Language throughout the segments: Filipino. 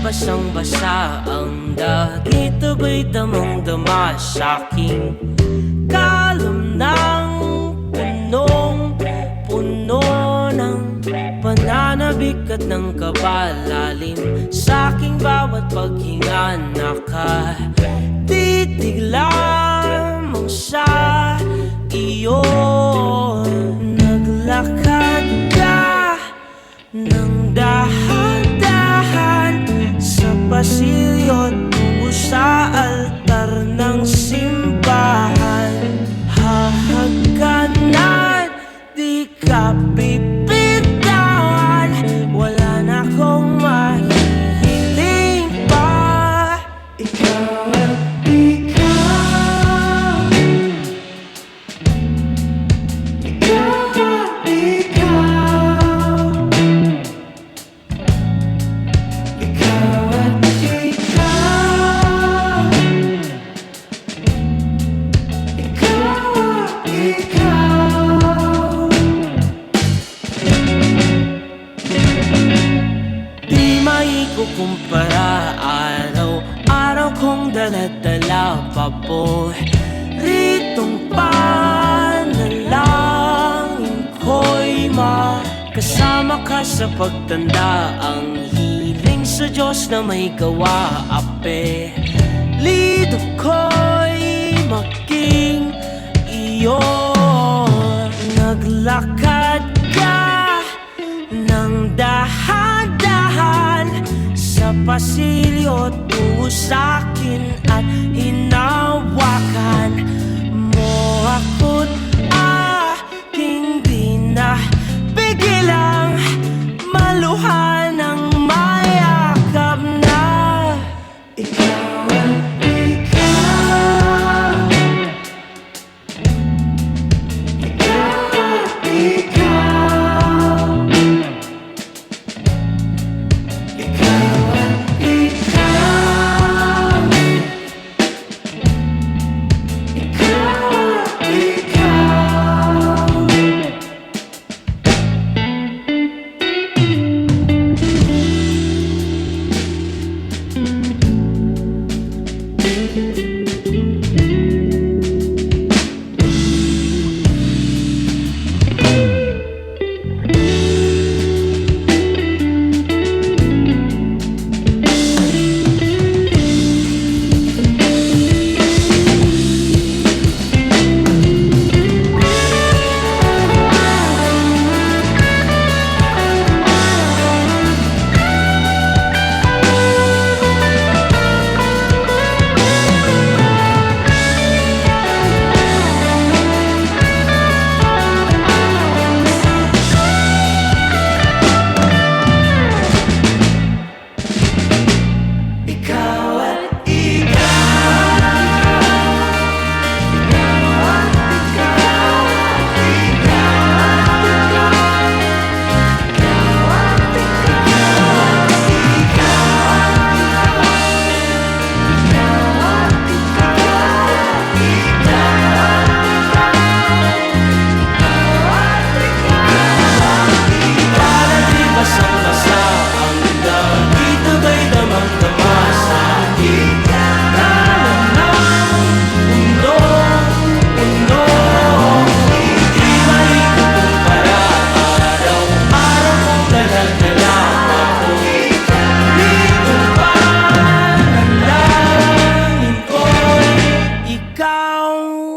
basang-basa ang dagit, aba'y damang-dama sa'king kalam ng punong-puno ng pananabik at ng kabalalim. Sa'king bawat paghinga nakatitig lamang sa iyo. Naglakad ka ng dahan-dahan sa pasilyo tungo sa altar ng simbahan. Hahagkanan, di ka bibitawan, wala na akong mahihiling pa. Ikaw at ikaw, ikaw at ikaw, ikaw at ikaw, ikaw at ikaw. Di maikukumpara, araw-araw kong dala-dala paboritong panalangin ko'y makasama ka sa pagtanda. Ang hiling sa Diyos na may gawa, apelido ko'y maging iyo. Naglakad ka ng dahan-dahan sa pasilyo tungo sa'kin at hinawakan mo ako't aking di na bigilang maluhan ng mayakap na. Ikaw at ikaw, ikaw at ikaw, ikaw at ikaw, ikaw at ikaw.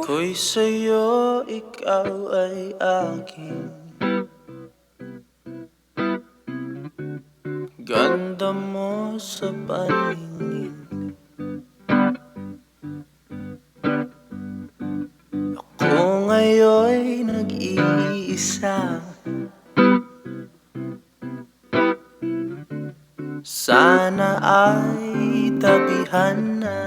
Ako'y sa'yo, ikaw ay akin. Ganda mo sa paningin. Ako ngayon'y nag-iisa. Sana ay tabihan na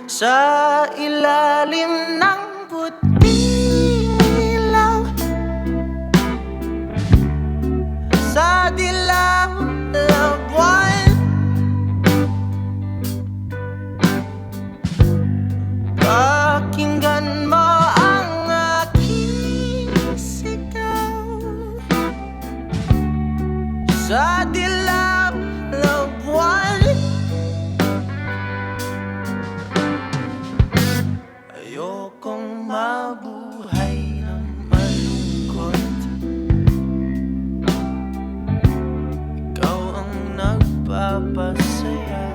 sa ilalim ng puting ilaw, sa dilaw na buwan. Pakinggan mo ang aking sigaw. sa dilaw ng buwan. Ayokong mabuhay ng malungkot. Ikaw ang nagpapasaya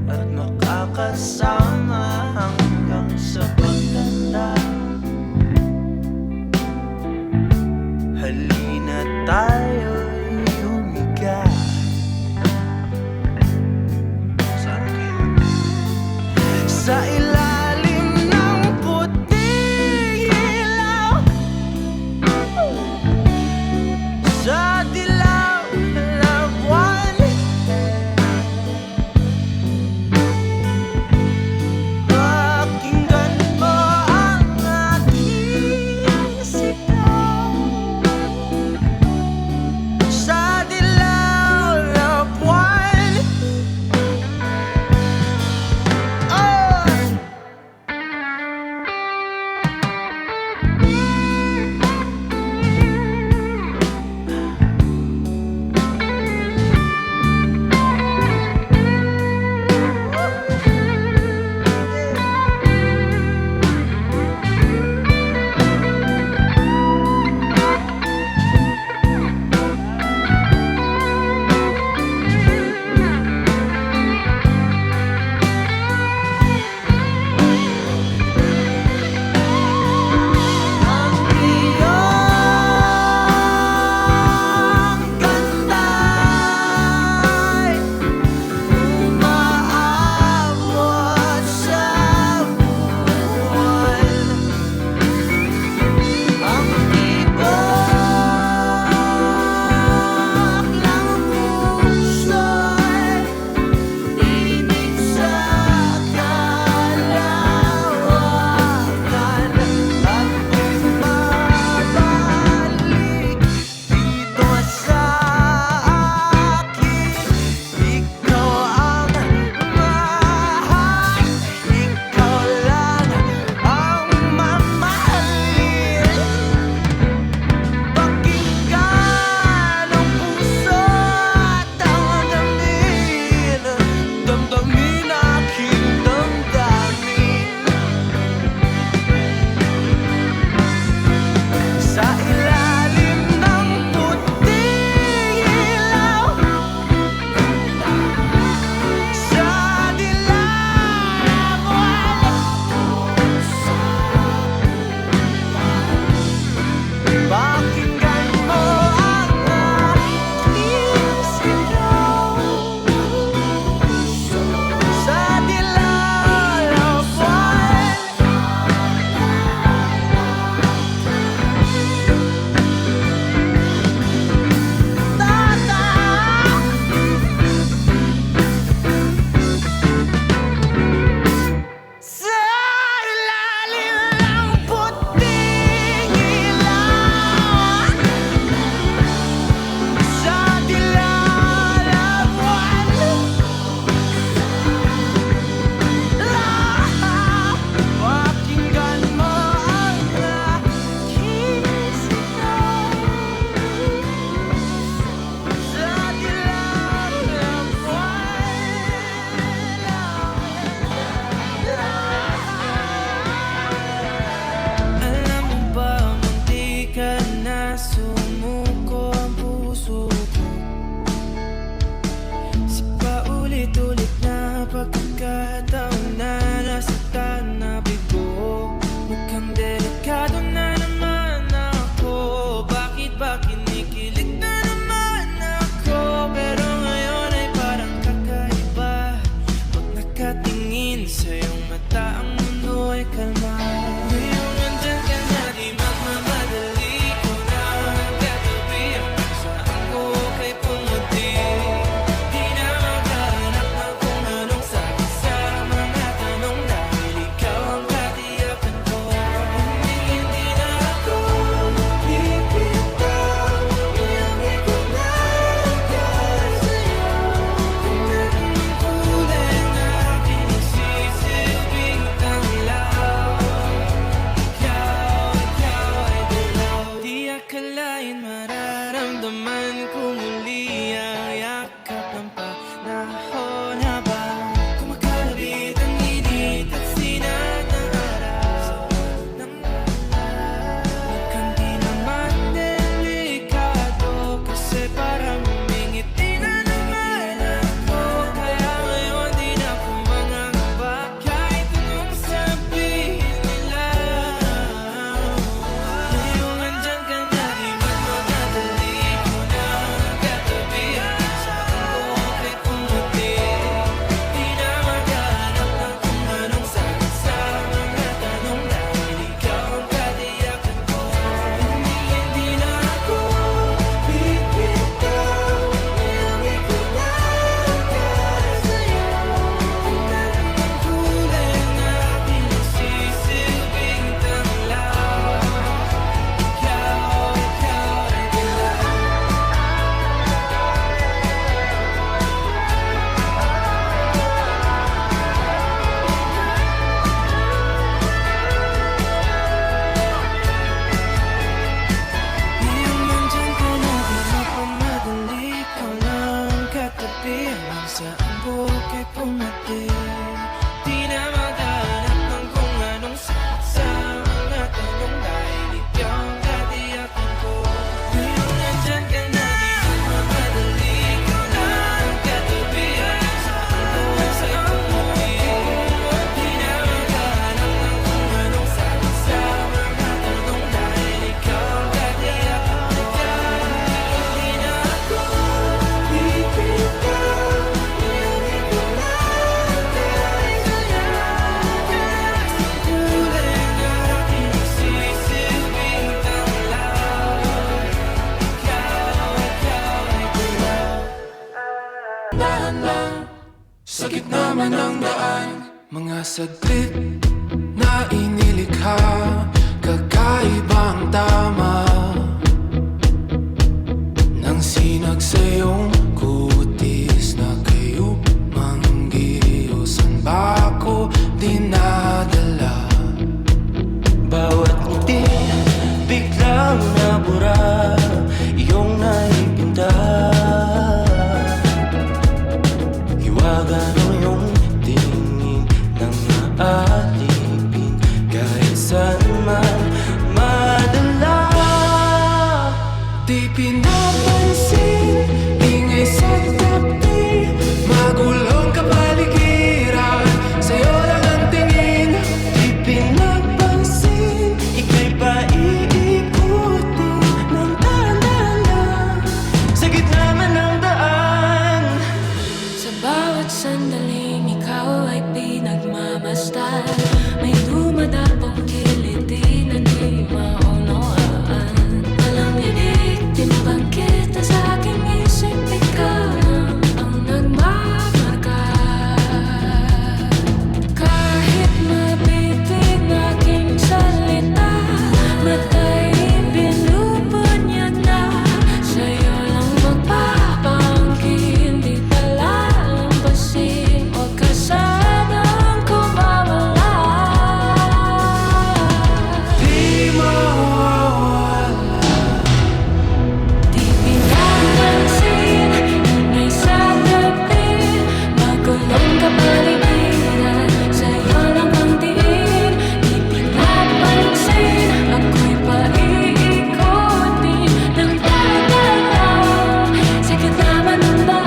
at makakasama hanggang sa pagtanda. Mga saglit na inilikha, kakaibang tama nang sinag sa iyong kutis na kayo manggiyo. San ba ako dinadala? Bawat ngiti biglang nabura, iyong naipinta. Hiwaga mo yung tingin ng aalipin, kahit saan man madala. Di pinapansin, ingay sa tabi, magulong kapaligiran, sa'yo lang ang tingin. Di pinapansin, ika'y paiikutin ng dahan-dahan sa gitna man ng daan. Sa bawat sandaling ikaw ay pinagmamasdan, may dumadapong kiliti na di maunawaan. Walang iniitinbang kita sa aking isip, ikaw lang ang nagmamarka. Kahit mabitin aking salita, matay binubunyag na, sa'yo lang magpapangkin, di palalampasin, huwag ka sanang kumawala. Di mawawala. Di pinapansin, ingay sa tabi, magulong kapaligiran, sa'yo lang ang tingin. Di pinapansin, ako'y paiikutin ng dahan-dahan sa gitna man ng daan.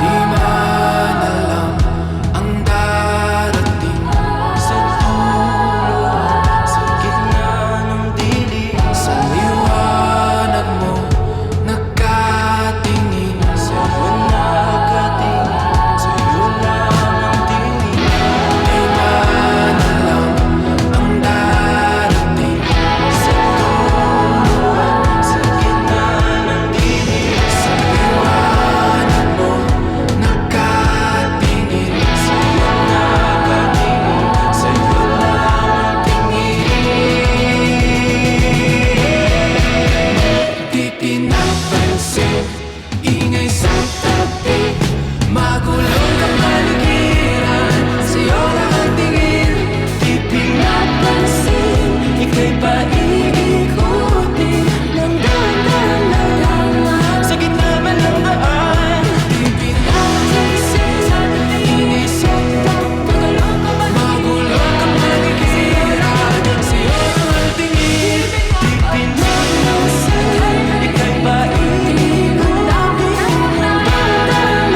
Di man alam ang darating Sa dulo, sa gitna ng dilim, sa liwanag mo, nakatingin sa'yo nakatingin, sa'yo lang ang tingin. Di man alam ang darating Sa dulo, sa gitna ng dilim, sa liwanag mo, nakatingin sa'yo nakatingin, sa'yo lang ang tingin. Di pinapansin, ingay sa tabi, magulong kapaligiran, sa'yo lang ang tingin. Di pinapansin, ika'y paiikutin ng dahan-dahan sa gitna man ng daan. Di pinapansin, ingay sa tabi, magulong kapaligiran, sa'yo lang ang tingin. Di pinapansin, ika'y paiikutin ng dahan-dahan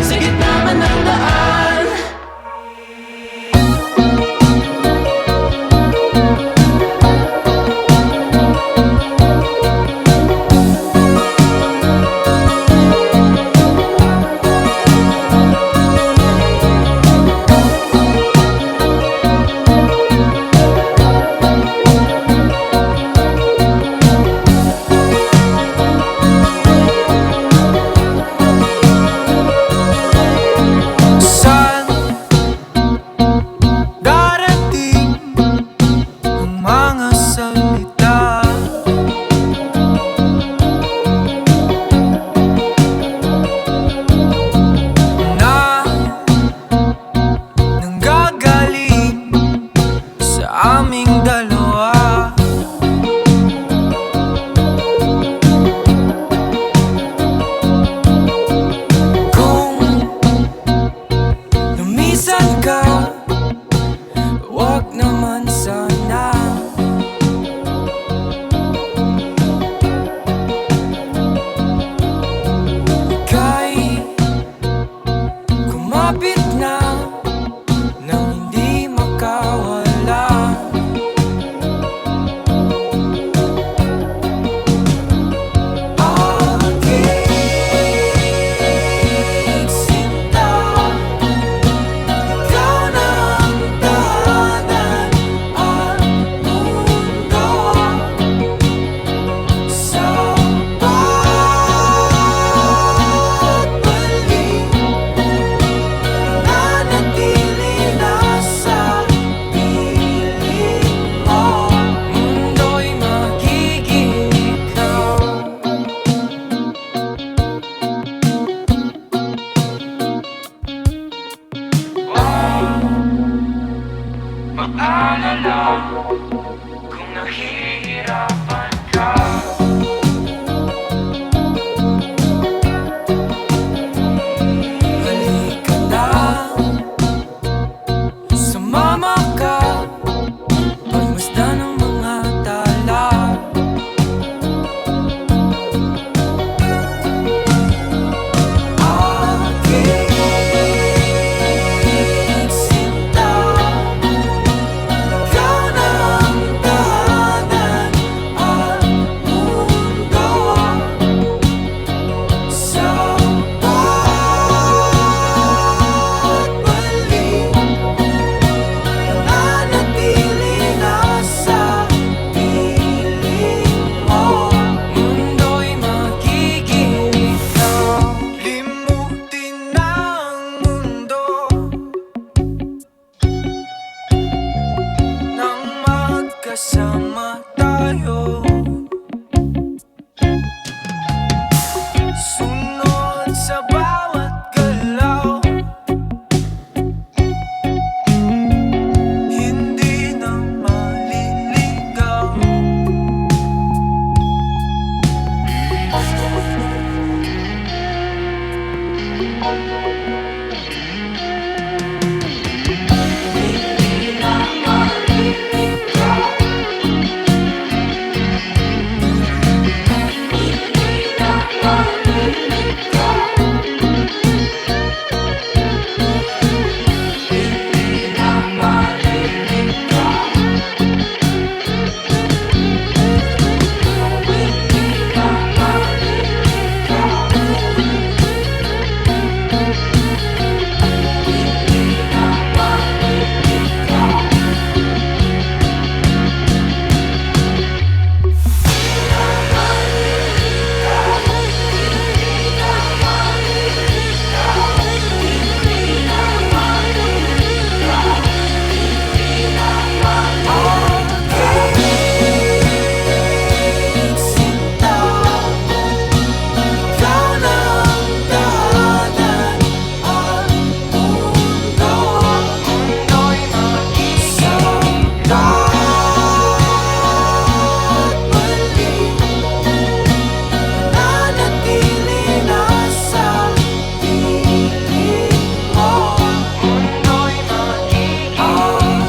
sa gitna man ng daan. Saan darating ang mga salita na nanggagaling sa aming dalawa? Kung lumisan ka, wag naman sana. Ika'y kumapit na nang hindi makawala. Aking maalala kung nahihirapan ka. Halika na, sumama ka, pagmasdan ng mga tala. Aking sinta, ikaw na ang tahanan at mundo. Sa pagbalik, nananatili na sa piling mo. Mundo'y magiging ikaw. Limutin na ang mundo nang magkasama tayo. Sunod sa bawat galaw, hindi na maliligaw. Sinta, ikaw na ang tahanan at mundo. Mundo'y mag-isang pagbalik, nananatili na sa piling mo. Mundo'y magiging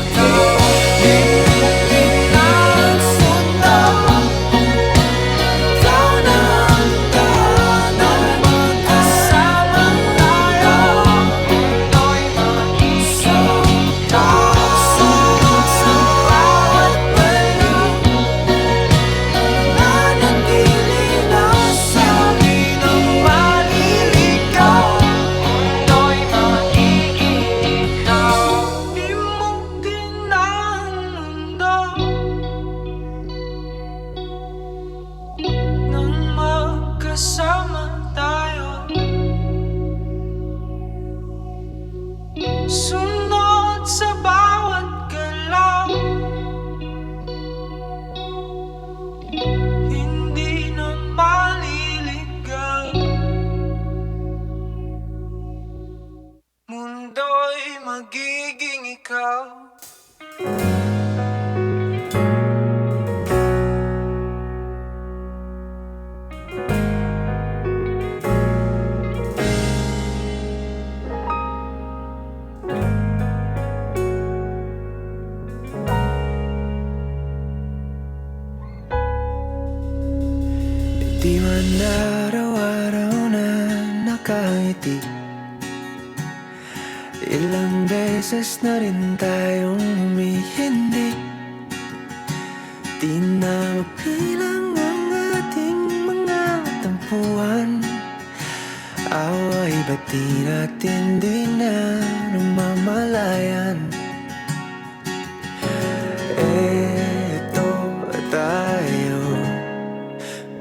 limutin ang sinta, ikaw na ang tahanan, magkasama tayo. Mundo'y mag-isang sunod sa bawat balik, nananatili na sa piling maliligaw. Mundo'y magiging ikaw. Limutin na ang mundo nang magkasama tayo. Sunod sa bawat galaw, hindi na maliligaw. Mundo'y magiging ikaw. Di man araw-araw na nakangiti, ilang beses na rin tayong humihindi. Di na mapilang ang ating mga tampuhan, away ba't di natin di na namamalayan? Eto tayo,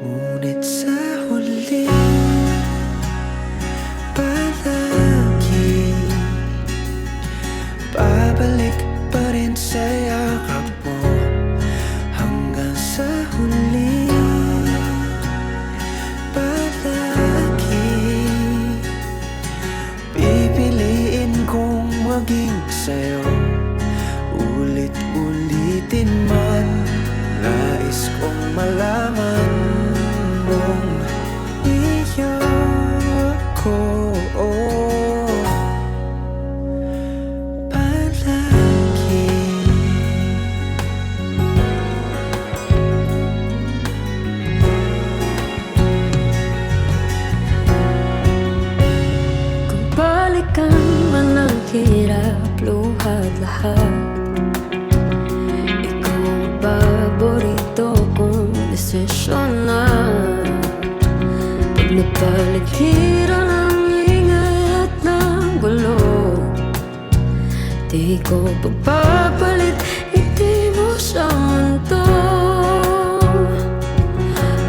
ngunit sa huli palagi babalik pa rin sa yakap mo. Hanggang sa huli palagi pipiliin kong maging sa'yo ulit lahat-lahat. Ikaw ang paborito kong desisyon na pag napaligiran ang ingay at ng gulo, di ko pagpapalit ngiti mo sa mundo.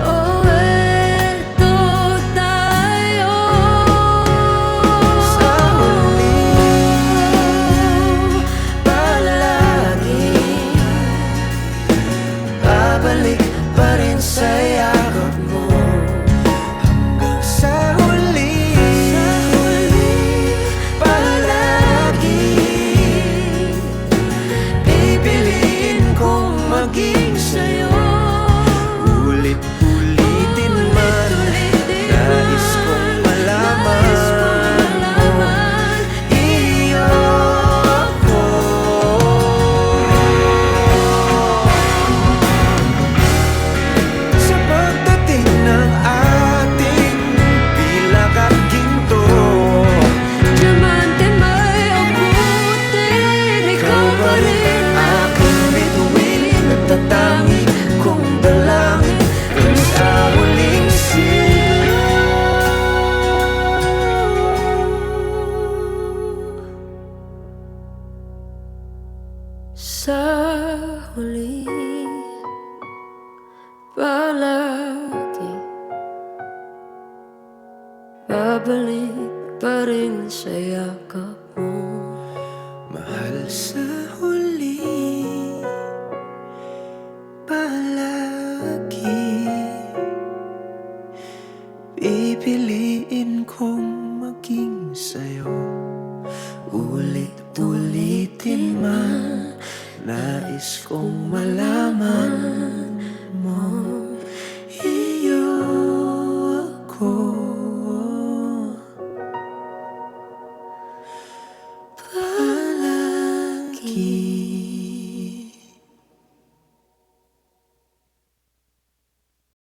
Oh, eto tayo Sa huli, palagi babalik pa rin sa yakap mo. Hanggang sa huli, palagi pipiliin kong maging sa'yo. Ulit-ulitin man, nais kong malaman mo, iyo ako. Sa pagdating ng ating pilak at ginto, Diamante may abutin, ikaw pa rin aking bituin at tatangin kong dalangin hanggang sa huling sa huli, palagi babalik pa rin sa yakap mo. mahal. Sa huli, palagi pipiliin kong maging sa'yo. Ulit-ulitin man, nais kong malaman mo, iyo ako. Palagi